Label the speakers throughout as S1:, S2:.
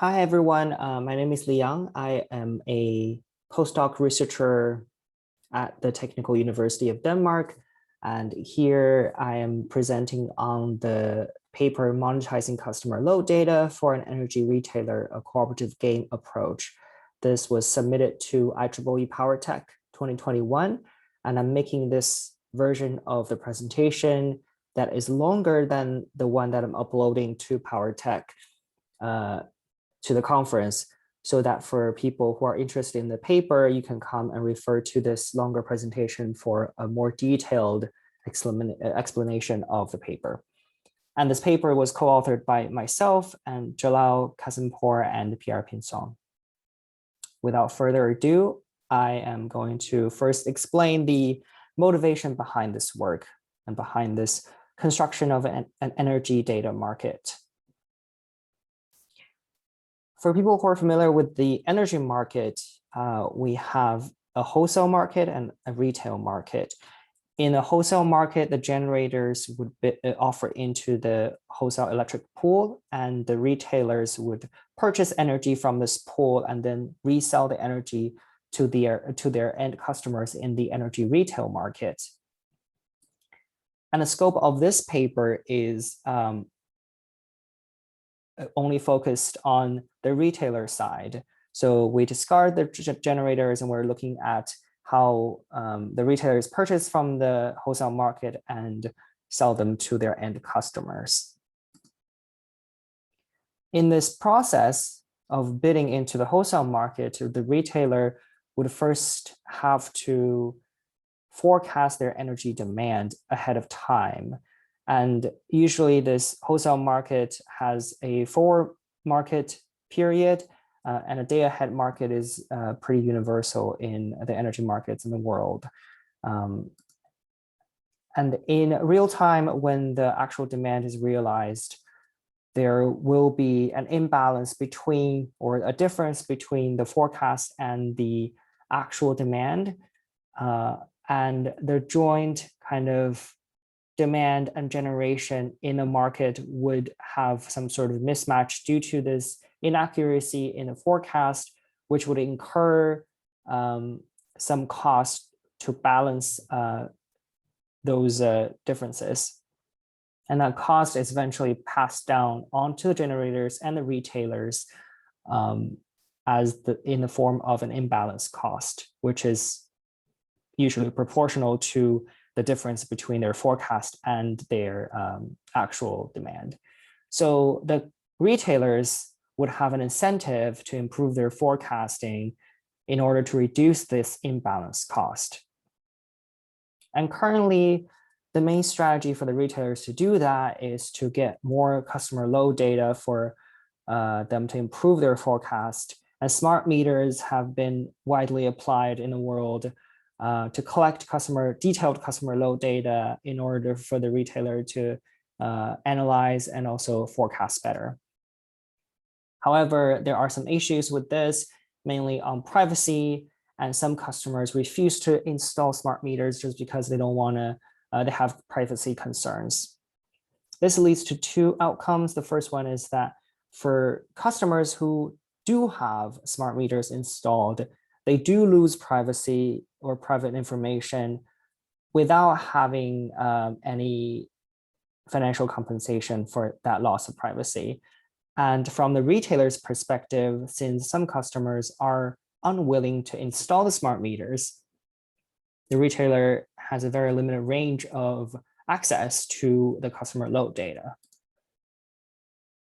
S1: Hi, everyone. My name is Liyang. I am a postdoc researcher at the Technical University of Denmark. And here I am presenting on the paper Monetizing Customer Load Data for an Energy Retailer, a Cooperative Game Approach. This was submitted to IEEE PowerTech 2021. And I'm making this version of the presentation that is longer than the one that I'm uploading to PowerTech to the conference, so that for people who are interested in the paper, you can come and refer to this longer presentation for a more detailed explanation of the paper. And this paper was co-authored by myself and Jalal Kasimpour and Pierre Pinson. Without further ado, I am going to first explain the motivation behind this work and behind this construction of an energy data market. For people who are familiar with the energy market, we have a wholesale market and a retail market. In a wholesale market, the generators would offer into the wholesale electric pool, and the retailers would purchase energy from this pool and then resell the energy to their end customers in the energy retail market. And the scope of this paper is only focused on the retailer side. So we discard the generators and we're looking at how the retailers purchase from the wholesale market and sell them to their end customers. In this process of bidding into the wholesale market, the retailer would first have to forecast their energy demand ahead of time. And usually this wholesale market has a forward market period, and a day ahead market is pretty universal in the energy markets in the world. And in real time, when the actual demand is realized, there will be an imbalance between, or a difference between the forecast and the actual demand. And the joint kind of demand and generation in a market would have some sort of mismatch due to this inaccuracy in the forecast, which would incur some cost to balance those differences. And that cost is eventually passed down onto the generators and the retailers in the form of an imbalance cost, which is usually proportional to the difference between their forecast and their actual demand. So the retailers would have an incentive to improve their forecasting in order to reduce this imbalance cost. And currently, the main strategy for the retailers to do that is to get more customer load data for them to improve their forecast. And smart meters have been widely applied in the world to collect detailed customer load data in order for the retailer to analyze and also forecast better. However, there are some issues with this, mainly on privacy, and some customers refuse to install smart meters just because they don't want to, they have privacy concerns. This leads to two outcomes. The first one is that for customers who do have smart meters installed, they do lose privacy or private information without having any financial compensation for that loss of privacy. And from the retailer's perspective, since some customers are unwilling to install the smart meters, the retailer has a very limited range of access to the customer load data.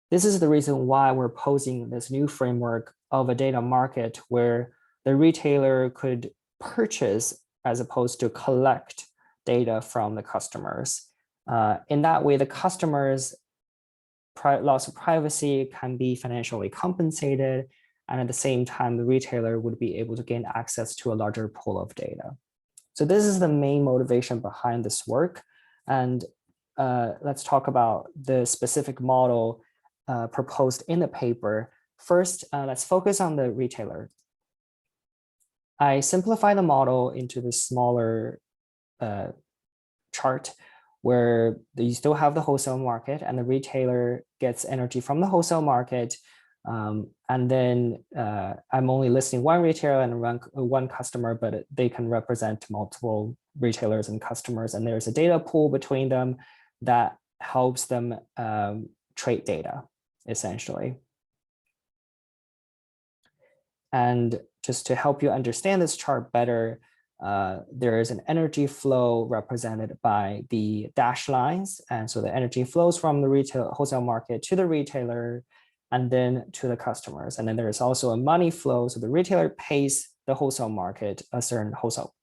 S1: This is the reason why we're posing this new framework of a data market where the retailer could purchase as opposed to collect data from the customers. In that way, the customers' loss of privacy can be financially compensated, and at the same time, the retailer would be able to gain access to a larger pool of data. So this is the main motivation behind this work. And let's talk about the specific model proposed in the paper. First, let's focus on the retailer. I simplify the model into the smaller chart where you still have the wholesale market and the retailer gets energy from the wholesale market And then I'm only listing one retailer and one customer, but they can represent multiple retailers and customers. And there's a data pool between them that helps them trade data, essentially. And just to help you understand this chart better, there is an energy flow represented by the dashed lines. And so the energy flows from the retail wholesale market to the retailer and then to the customers. And then there is also a money flow. So the retailer pays the wholesale market a certain wholesale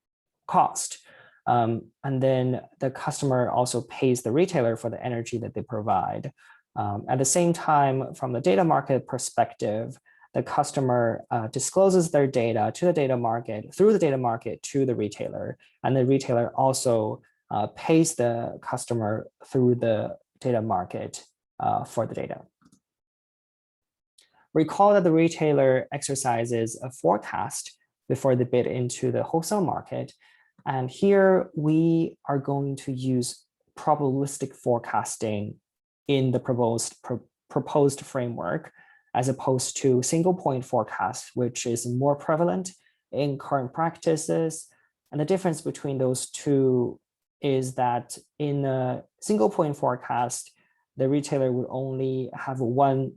S1: cost. And then the customer also pays the retailer for the energy that they provide. At the same time, from the data market perspective, the customer discloses their data to the data market, through the data market to the retailer, and the retailer also pays the customer through the data market for the data. Recall that the retailer exercises a forecast before they bid into the wholesale market. And here we are going to use probabilistic forecasting in the proposed framework, as opposed to single point forecast, which is more prevalent in current practices. And the difference between those two is that in a single point forecast, the retailer would only have one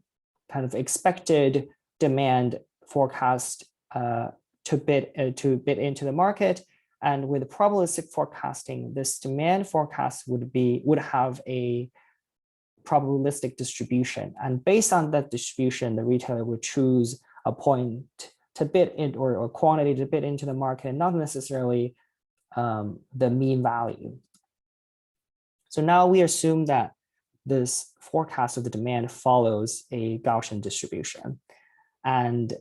S1: kind of expected demand forecast to bid into the market. And with probabilistic forecasting, this demand forecast would have a probabilistic distribution. And based on that distribution, the retailer would choose a point to bid in or quantity to bid into the market, not necessarily the mean value. So now we assume that this forecast of the demand follows a Gaussian distribution. And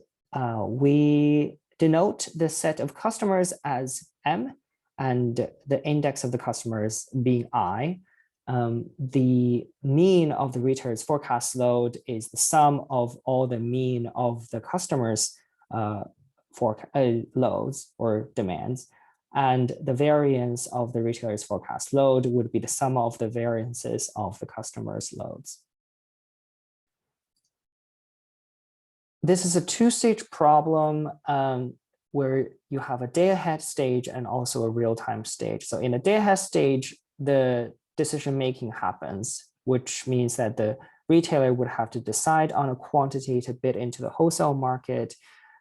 S1: we denote the set of customers as M and the index of the customers being I. The mean of the retailer's forecast load is the sum of all the mean of the customers' loads or demands. And the variance of the retailer's forecast load would be the sum of the variances of the customer's loads. This is a two-stage problem where you have a day-ahead stage and also a real-time stage. So in the day-ahead stage, the decision-making happens, which means that the retailer would have to decide on a quantity to bid into the wholesale market,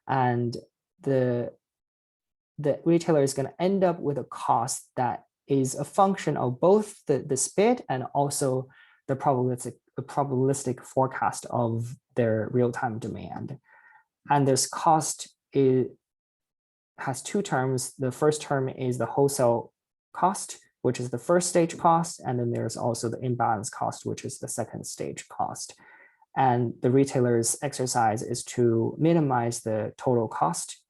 S1: and the retailer is going to end up with a cost that is a function of both this bid and also the probabilistic forecast of their real-time demand. And this cost has two terms. The first term is the wholesale cost, which is the first stage cost, and then there's also the imbalance cost, which is the second stage cost. And the retailer's exercise is to minimize the total cost,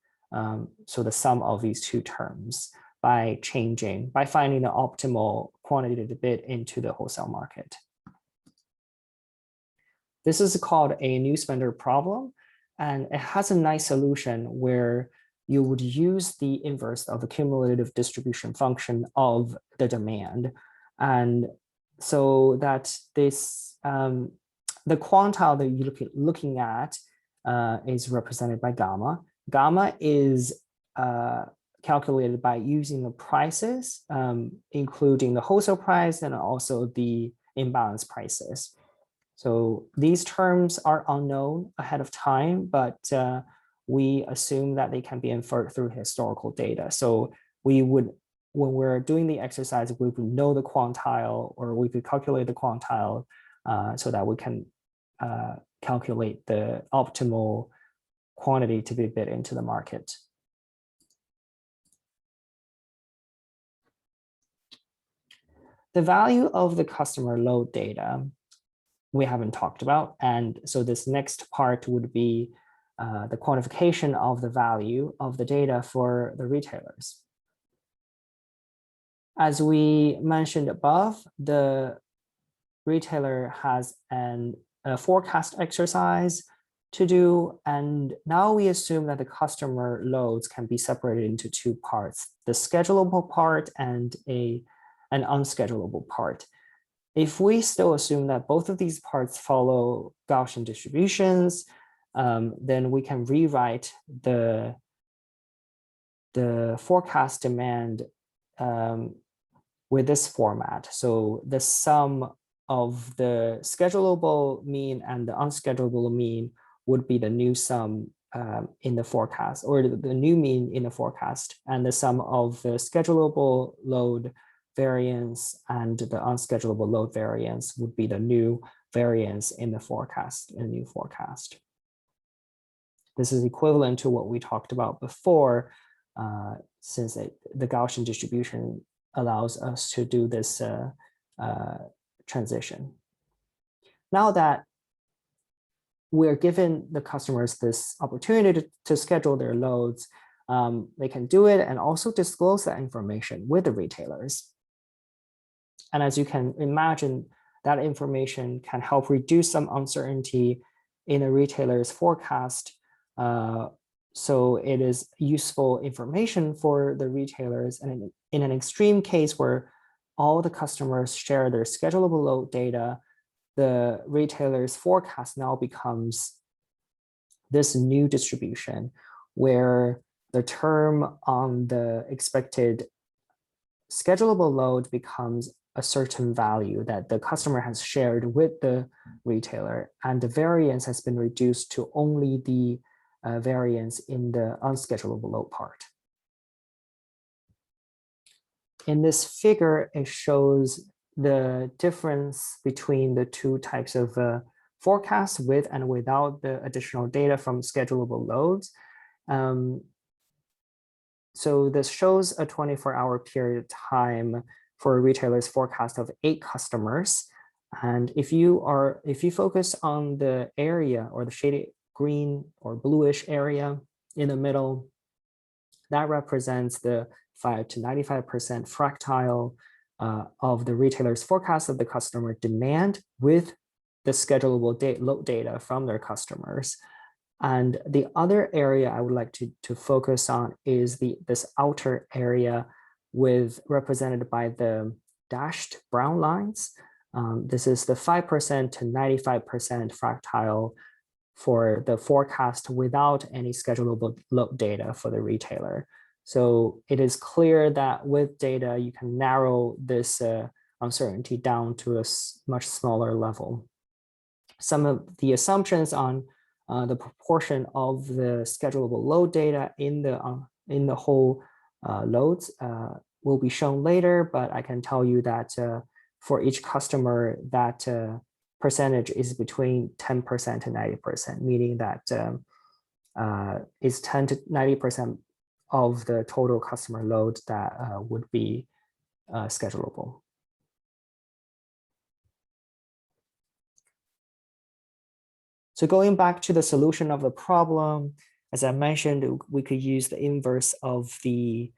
S1: so the sum of these two terms, by finding the optimal quantity to bid into the wholesale market. This is called a Newsvendor problem, and it has a nice solution where you would use the inverse of the cumulative distribution function of the demand. And so that this, the quantile that you're looking at is represented by gamma. Gamma is calculated by using the prices, including the wholesale price and also the imbalance prices. So these terms are unknown ahead of time, but we assume that they can be inferred through historical data. So we would, when we're doing the exercise, we would know the quantile, or we could calculate the quantile so that we can calculate the optimal quantity to be bid into the market. The value of the customer load data we haven't talked about. And so this next part would be the quantification of the value of the data for the retailers. As we mentioned above, the retailer has a forecast exercise to do, and now we assume that the customer loads can be separated into two parts, the schedulable part and an unschedulable part. If we still assume that both of these parts follow Gaussian distributions, then we can rewrite the forecast demand with this format. So the sum of the schedulable mean and the unschedulable mean would be the new sum in the forecast, or the new mean in the forecast, and the sum of the schedulable load variance and the unschedulable load variance would be the new variance in the forecast, in the new forecast. This is equivalent to what we talked about before, since the Gaussian distribution allows us to do this transition. Now that we're giving the customers this opportunity to schedule their loads, they can do it and also disclose that information with the retailers. And as you can imagine, that information can help reduce some uncertainty in a retailer's forecast. So it is useful information for the retailers. And in an extreme case where all the customers share their schedulable load data, the retailer's forecast now becomes this new distribution where the term on the expected schedulable load becomes a certain value that the customer has shared with the retailer, and the variance has been reduced to only the variance in the unschedulable load part. In this figure, it shows the difference between the two types of forecasts, with and without the additional data from schedulable loads. So this shows a 24-hour period of time for a retailer's forecast of 8 customers. And if you focus on the area, or the shaded green or bluish area in the middle, that represents the 5 to 95% fractile of the retailer's forecast of the customer demand with the schedulable load data from their customers. And the other area I would like to focus on is this outer area represented by the dashed brown lines. This is the 5% to 95% fractile for the forecast without any schedulable load data for the retailer. So it is clear that with data, you can narrow this uncertainty down to a much smaller level. Some of the assumptions on the proportion of the schedulable load data in the whole loads will be shown later, but I can tell you that for each customer, that percentage is between 10% to 90%, meaning that it's 10 to 90% of the total customer load that would be schedulable. So going back to the solution of the problem, as I mentioned, we could use the inverse of the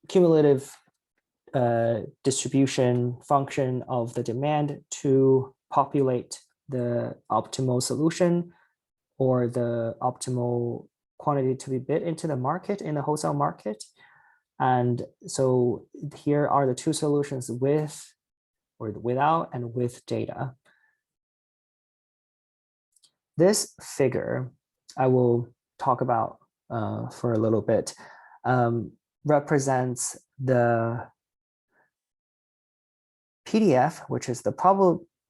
S1: cumulative distribution function of the demand to populate the optimal solution, or the optimal quantity to be bid into the market, in the wholesale market. And so here are the two solutions, with or without and with data. This figure I will talk about for a little bit, represents the PDF, which is the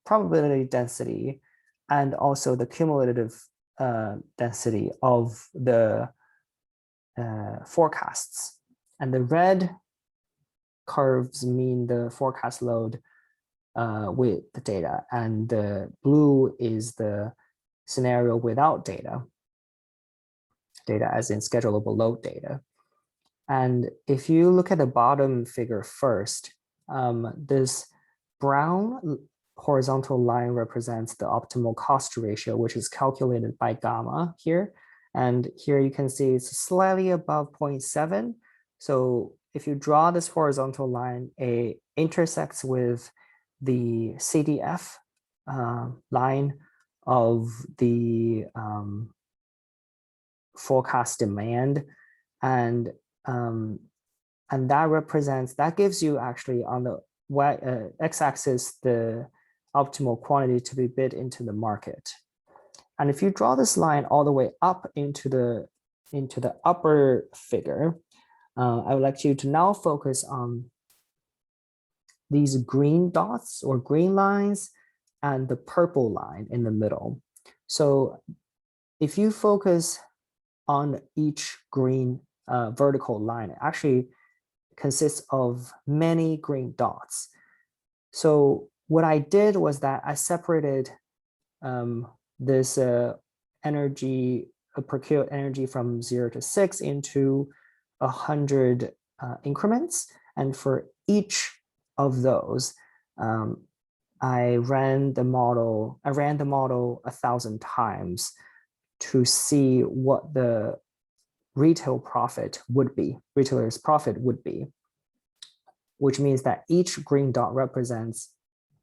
S1: probability density, and also the cumulative density of the forecasts. And the red curves mean the forecast load with the data, and the blue is the scenario without data as in schedulable load data. And if you look at the bottom figure first, this brown horizontal line represents the optimal cost ratio, which is calculated by gamma here. And here you can see it's slightly above 0.7. So if you draw this horizontal line, it intersects with the CDF line of the forecast demand, and that gives you actually on the x-axis the optimal quantity to be bid into the market. And if you draw this line all the way up into the upper figure, I would like you to now focus on these green dots or green lines and the purple line in the middle. So if you focus on each green vertical line, it actually consists of many green dots. So what I did was that I separated this procured energy from 0 to 6 into 100 increments. And for each of those, I ran the model 1,000 times to see what the retailer's profit would be, which means that each green dot represents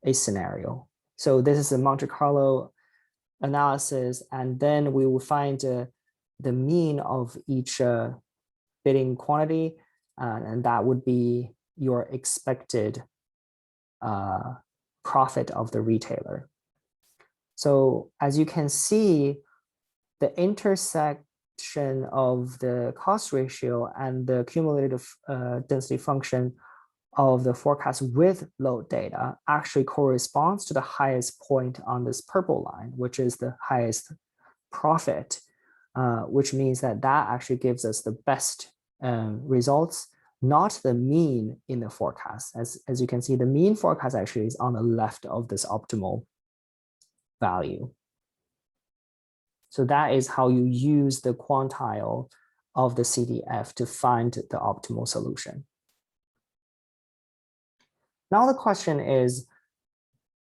S1: a scenario. So this is a Monte Carlo analysis, and then we will find the mean of each bidding quantity, and that would be your expected profit of the retailer. So as you can see, the intersection of the cost ratio and the cumulative density function of the forecast with load data actually corresponds to the highest point on this purple line, which is the highest profit, which means that actually gives us the best results, not the mean in the forecast. As you can see, the mean forecast actually is on the left of this optimal value. So that is how you use the quantile of the CDF to find the optimal solution. Now the question is,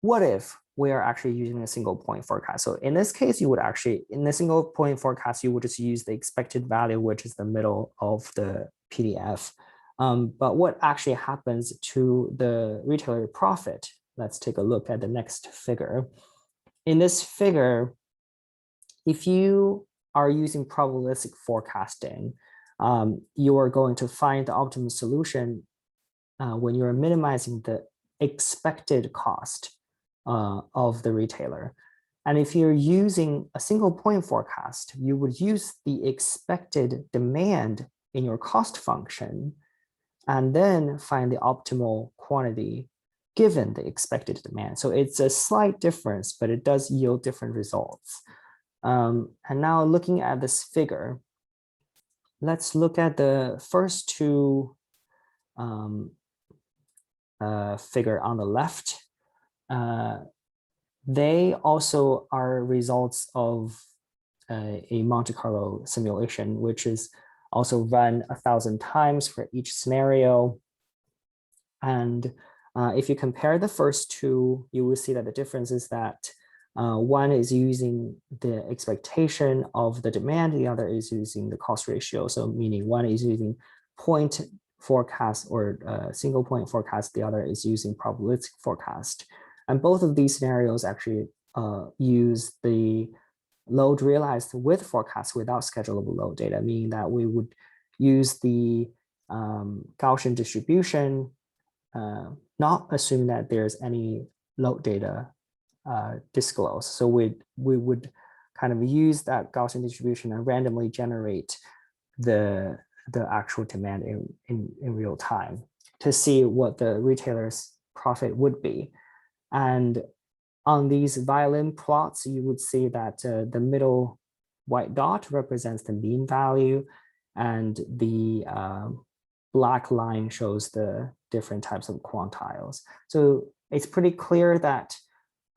S1: what if we are actually using a single point forecast? So in this case, you would actually, in the single point forecast, you would just use the expected value, which is the middle of the PDF. But what actually happens to the retailer profit? Let's take a look at the next figure. In this figure, if you are using probabilistic forecasting, you are going to find the optimal solution when you're minimizing the expected cost of the retailer. And if you're using a single point forecast, you would use the expected demand in your cost function and then find the optimal quantity given the expected demand. So it's a slight difference, but it does yield different results. And now looking at this figure, let's look at the first two figure on the left. They also are results of a Monte Carlo simulation, which is also run 1,000 times for each scenario. And if you compare the first two, you will see that the difference is that one is using the expectation of the demand, the other is using the cost ratio. So meaning one is using point forecast or single point forecast, the other is using probabilistic forecast. And both of these scenarios actually use the load realized with forecast without schedulable load data, meaning that we would use the Gaussian distribution, not assuming that there's any load data disclosed. So we would kind of use that Gaussian distribution and randomly generate the actual demand in real time to see what the retailer's profit would be. And on these violin plots, you would see that the middle white dot represents the mean value, and the black line shows the different types of quantiles. So it's pretty clear that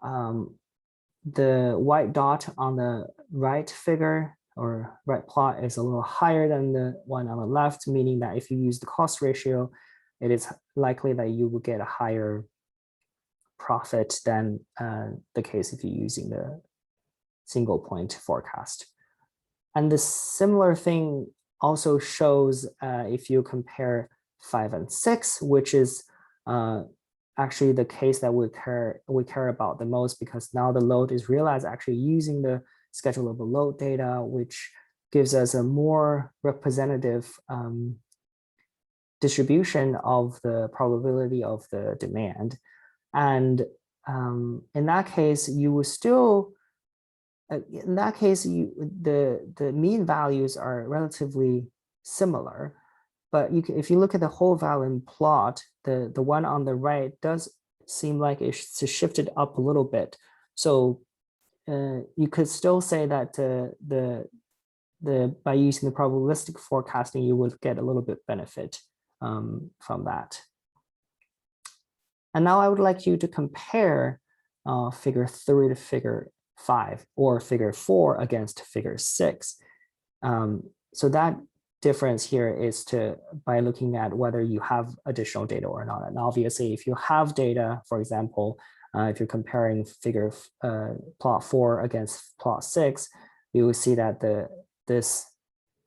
S1: the white dot on the right figure or right plot is a little higher than the one on the left, meaning that if you use the cost ratio, it is likely that you will get a higher profit than the case if you're using the single point forecast. And the similar thing also shows if you compare 5 and 6, which is actually the case that we care about the most, because now the load is realized actually using the schedulable load data, which gives us a more representative distribution of the probability of the demand. And in that case, you will still, in that case, the mean values are relatively similar. But if you look at the whole value plot, the one on the right does seem like it's shifted up a little bit. So you could still say that by using the probabilistic forecasting, you would get a little bit benefit from that. And now I would like you to compare figure 3 to figure 5 or figure 4 against figure 6. So that difference here is by looking at whether you have additional data or not. And obviously, if you have data, for example, if you're comparing plot 4 against plot 6, you will see that this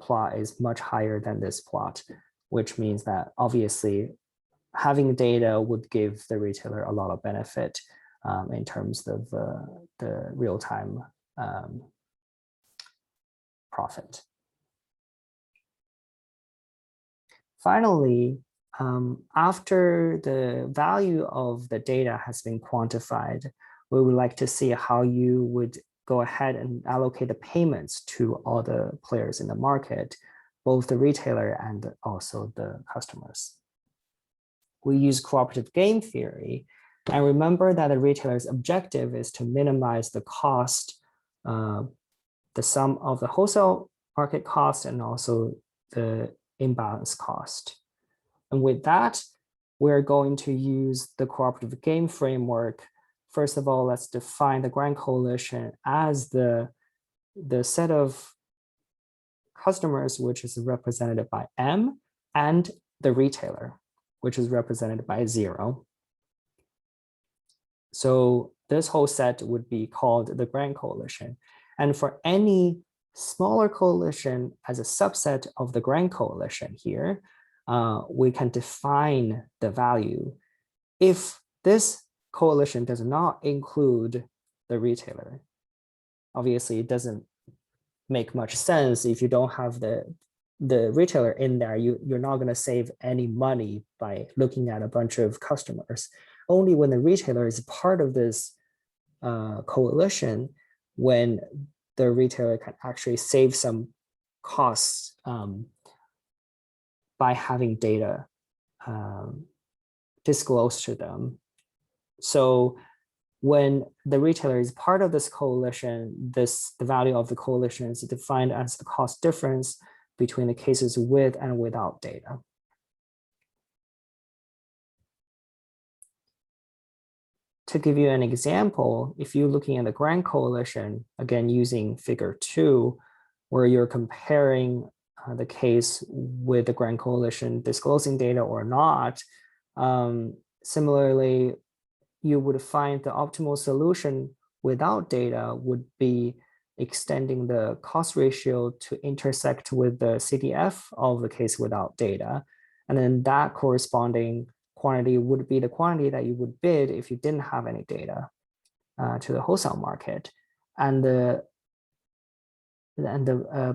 S1: plot is much higher than this plot, which means that obviously having data would give the retailer a lot of benefit in terms of the real-time profit. Finally, after the value of the data has been quantified, we would like to see how you would go ahead and allocate the payments to all the players in the market, both the retailer and also the customers. We use cooperative game theory, and remember that the retailer's objective is to minimize the cost, the sum of the wholesale market cost and also the imbalance cost. And with that, we're going to use the cooperative game framework. First of all, let's define the grand coalition as the set of customers, which is represented by M, and the retailer, which is represented by 0. So this whole set would be called the grand coalition. And for any smaller coalition as a subset of the grand coalition here, we can define the value. If this coalition does not include the retailer, obviously it doesn't make much sense. If you don't have the retailer in there, you're not going to save any money by looking at a bunch of customers. Only when the retailer is part of this coalition, when the retailer can actually save some costs by having data disclosed to them. So when the retailer is part of this coalition, the value of the coalition is defined as the cost difference between the cases with and without data. To give you an example, if you're looking at the grand coalition, again, using figure 2, where you're comparing the case with the grand coalition disclosing data or not, similarly, you would find the optimal solution without data would be extending the cost ratio to intersect with the CDF of the case without data. And then that corresponding quantity would be the quantity that you would bid if you didn't have any data to the wholesale market. And the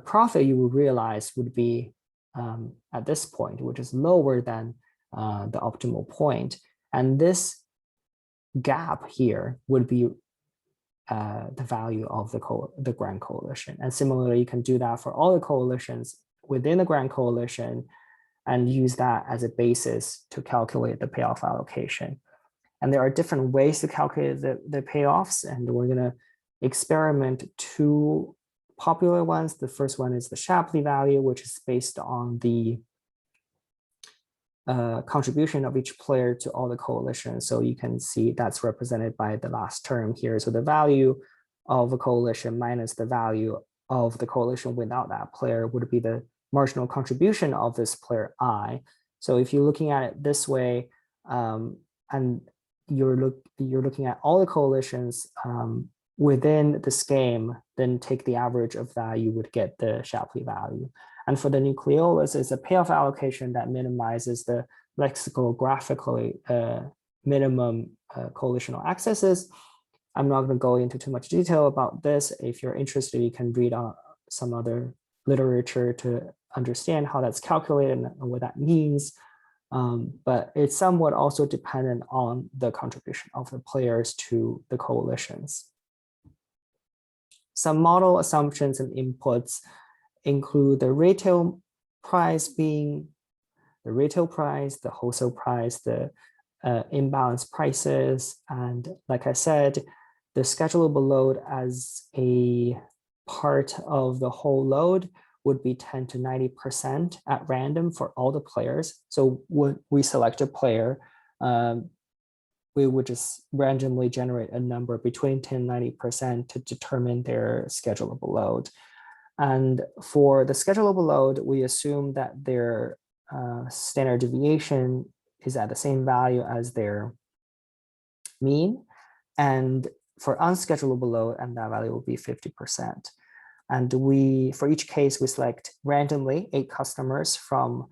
S1: profit you would realize would be at this point, which is lower than the optimal point. And this gap here would be the value of the grand coalition. And similarly, you can do that for all the coalitions within the grand coalition and use that as a basis to calculate the payoff allocation. And there are different ways to calculate the payoffs, and we're going to experiment 2 popular ones. The first one is the Shapley value, which is based on the contribution of each player to all the coalitions. So you can see that's represented by the last term here. So the value of a coalition minus the value of the coalition without that player would be the marginal contribution of this player I. So if you're looking at it this way, and you're looking at all the coalitions within this game, then take the average of that, you would get the Shapley value. And for the nucleolus, it's a payoff allocation that minimizes the lexicographically minimum coalitional accesses. I'm not going to go into too much detail about this. If you're interested, you can read some other literature to understand how that's calculated and what that means. But it's somewhat also dependent on the contribution of the players to the coalitions. Some model assumptions and inputs include the retail price being the retail price, the wholesale price, the imbalance prices, and like I said, the schedulable load as a part of the whole load would be 10 to 90% at random for all the players. So when we select a player, we would just randomly generate a number between 10 and 90% to determine their schedulable load. And for the schedulable load, we assume that their standard deviation is at the same value as their mean. And for unschedulable load, and that value will be 50%. And for each case, we select randomly 8 customers from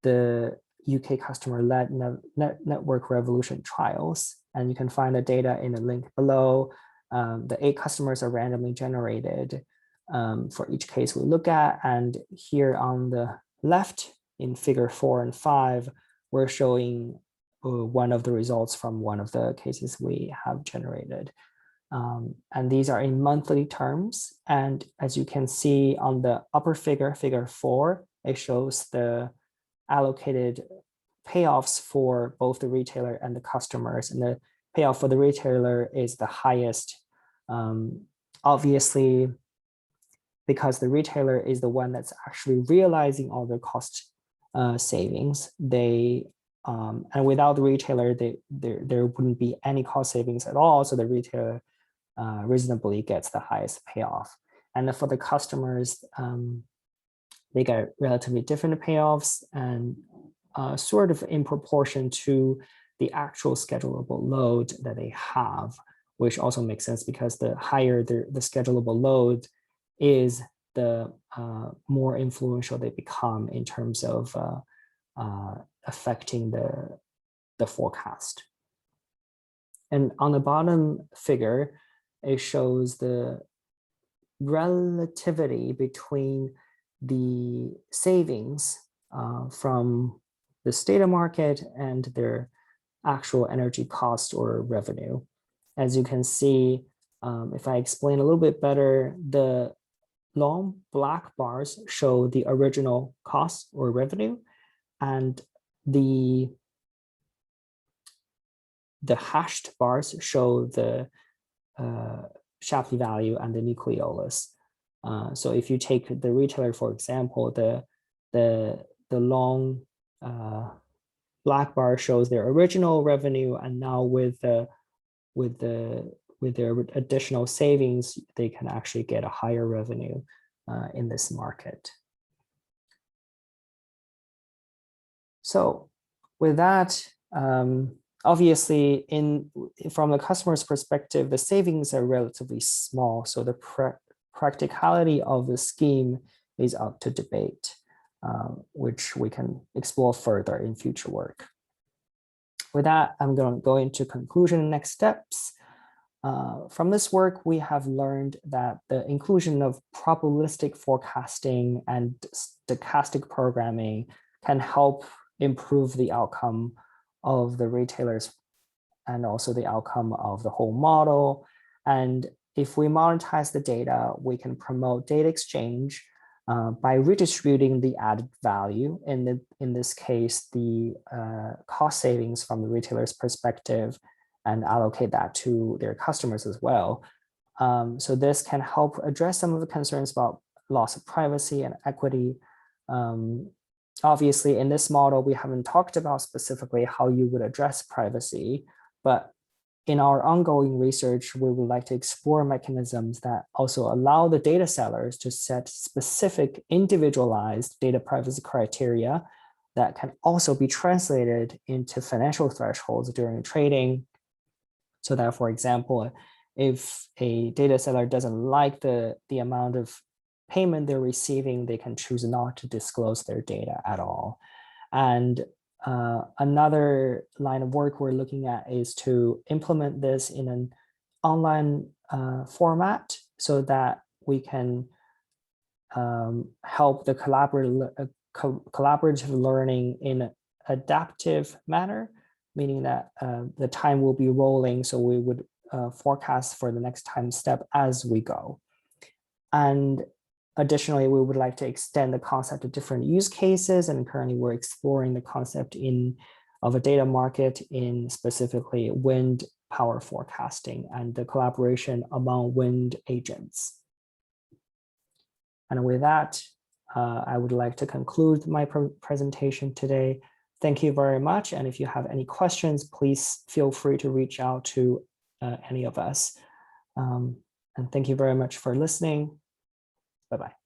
S1: the UK customer-led network revolution trials. And you can find the data in the link below. The 8 customers are randomly generated for each case we look at. And here on the left in figure 4 and 5, we're showing one of the results from one of the cases we have generated. And these are in monthly terms. And as you can see on the upper figure, figure 4, it shows the allocated payoffs for both the retailer and the customers. And the payoff for the retailer is the highest. Obviously, because the retailer is the one that's actually realizing all the cost savings, and without the retailer, there wouldn't be any cost savings at all. So the retailer reasonably gets the highest payoff. And for the customers, they get relatively different payoffs and sort of in proportion to the actual schedulable load that they have, which also makes sense because the higher the schedulable load is, the more influential they become in terms of affecting the forecast. And on the bottom figure, it shows the relativity between the savings from the data market and their actual energy cost or revenue. As you can see, if I explain a little bit better, the long black bars show the original cost or revenue, and the hashed bars show the Shapley value and the nucleolus. So if you take the retailer, for example, the long black bar shows their original revenue, and now with their additional savings, they can actually get a higher revenue in this market. So with that, obviously, from the customer's perspective, the savings are relatively small. So the practicality of the scheme is up to debate, which we can explore further in future work. With that, I'm going to go into conclusion and next steps. From this work, we have learned that the inclusion of probabilistic forecasting and stochastic programming can help improve the outcome of the retailers and also the outcome of the whole model. And if we monetize the data, we can promote data exchange by redistributing the added value. In this case, the cost savings from the retailer's perspective, and allocate that to their customers as well. So this can help address some of the concerns about loss of privacy and equity. Obviously, in this model, we haven't talked about specifically how you would address privacy, but in our ongoing research, we would like to explore mechanisms that also allow the data sellers to set specific individualized data privacy criteria that can also be translated into financial thresholds during trading. So that, for example, if a data seller doesn't like the amount of payment they're receiving, they can choose not to disclose their data at all. And another line of work we're looking at is to implement this in an online format so that we can help the collaborative learning in adaptive manner, meaning that the time will be rolling, so we would forecast for the next time step as we go. And additionally, we would like to extend the concept to different use cases, and currently we're exploring the concept of a data market in specifically wind power forecasting and the collaboration among wind agents. And with that, I would like to conclude my presentation today. Thank you very much. And if you have any questions, please feel free to reach out to any of us. And thank you very much for listening. Bye-bye.